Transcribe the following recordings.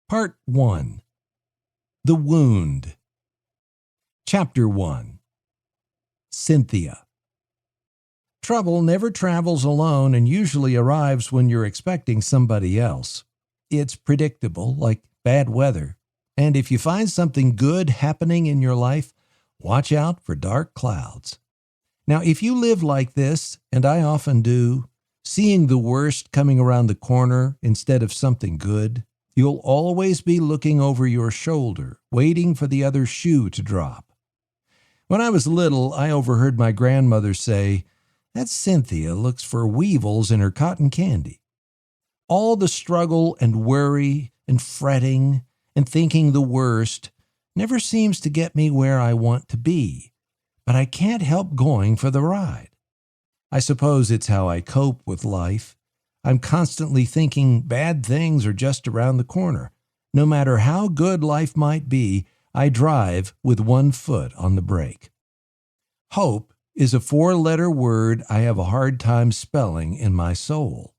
Part 1. The Wound. Chapter 1. Cynthia. Trouble never travels alone and usually arrives when you're expecting somebody else. It's predictable, like bad weather. And if you find something good happening in your life, watch out for dark clouds. Now, if you live like this, and I often do, seeing the worst coming around the corner instead of something good, you'll always be looking over your shoulder, waiting for the other shoe to drop. When I was little, I overheard my grandmother say, "That Cynthia looks for weevils in her cotton candy." All the struggle and worry and fretting and thinking the worst never seems to get me where I want to be, but I can't help going for the ride. I suppose it's how I cope with life. I'm constantly thinking bad things are just around the corner. No matter how good life might be, I drive with one foot on the brake. Hope is a 4-letter word I have a hard time spelling in my soul.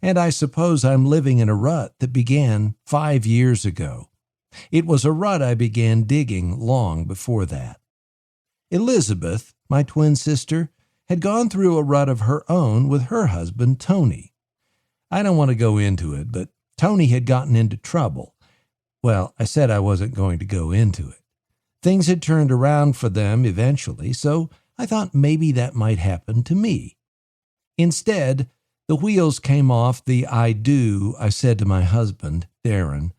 And I suppose I'm living in a rut that began 5 years ago. It was a rut I began digging long before that. Elizabeth, my twin sister, had gone through a rut of her own with her husband, Tony. I don't want to go into it, but Tony had gotten into trouble. Well, I said I wasn't going to go into it. Things had turned around for them eventually, so I thought maybe that might happen to me. Instead, the wheels came off the I do I said to my husband, Darren,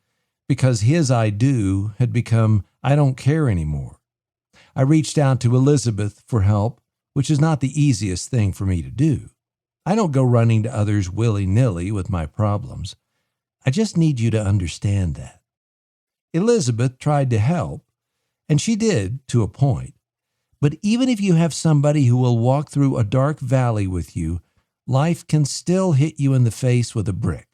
because his I do had become I don't care anymore. I reached out to Elizabeth for help, which is not the easiest thing for me to do. I don't go running to others willy-nilly with my problems. I just need you to understand that. Elizabeth tried to help, and she did to a point. But even if you have somebody who will walk through a dark valley with you, life can still hit you in the face with a brick.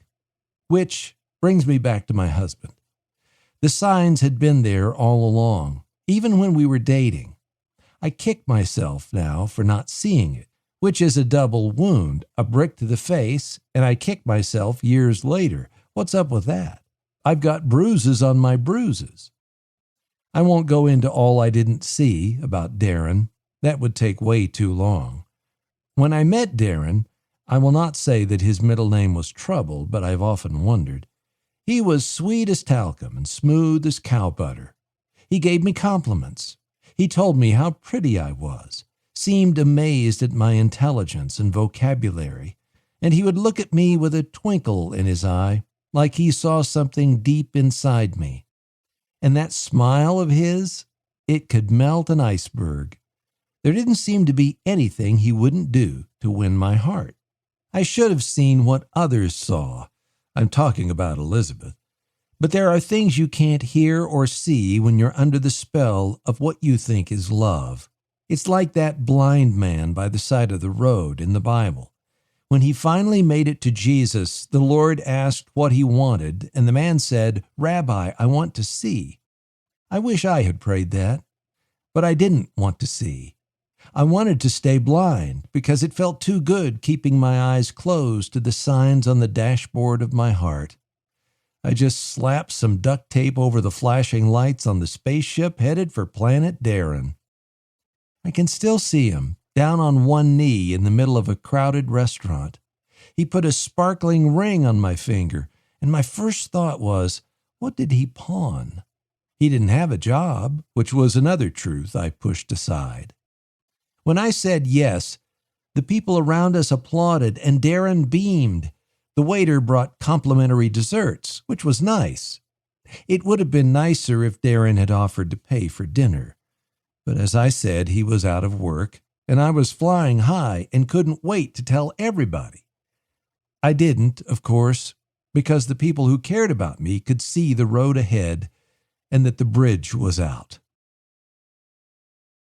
Which brings me back to my husband. The signs had been there all along, even when we were dating. I kick myself now for not seeing it, which is a double wound, a brick to the face, and I kick myself years later. What's up with that? I've got bruises on my bruises. I won't go into all I didn't see about Darren. That would take way too long. When I met Darren, I will not say that his middle name was Trouble, but I've often wondered. He was sweet as talcum and smooth as cow butter. He gave me compliments. He told me how pretty I was, seemed amazed at my intelligence and vocabulary, and he would look at me with a twinkle in his eye, like he saw something deep inside me. And that smile of his, it could melt an iceberg. There didn't seem to be anything he wouldn't do to win my heart. I should have seen what others saw. I'm talking about Elizabeth. But there are things you can't hear or see when you're under the spell of what you think is love. It's like that blind man by the side of the road in the Bible. When he finally made it to Jesus, the Lord asked what he wanted, and the man said, "Rabbi, I want to see." I wish I had prayed that, but I didn't want to see. I wanted to stay blind because it felt too good keeping my eyes closed to the signs on the dashboard of my heart. I just slapped some duct tape over the flashing lights on the spaceship headed for planet Darren. I can still see him, down on one knee in the middle of a crowded restaurant. He put a sparkling ring on my finger, and my first thought was, what did he pawn? He didn't have a job, which was another truth I pushed aside. When I said yes, the people around us applauded, and Darren beamed. The waiter brought complimentary desserts, which was nice. It would have been nicer if Darren had offered to pay for dinner. But as I said, he was out of work, and I was flying high and couldn't wait to tell everybody. I didn't, of course, because the people who cared about me could see the road ahead and that the bridge was out.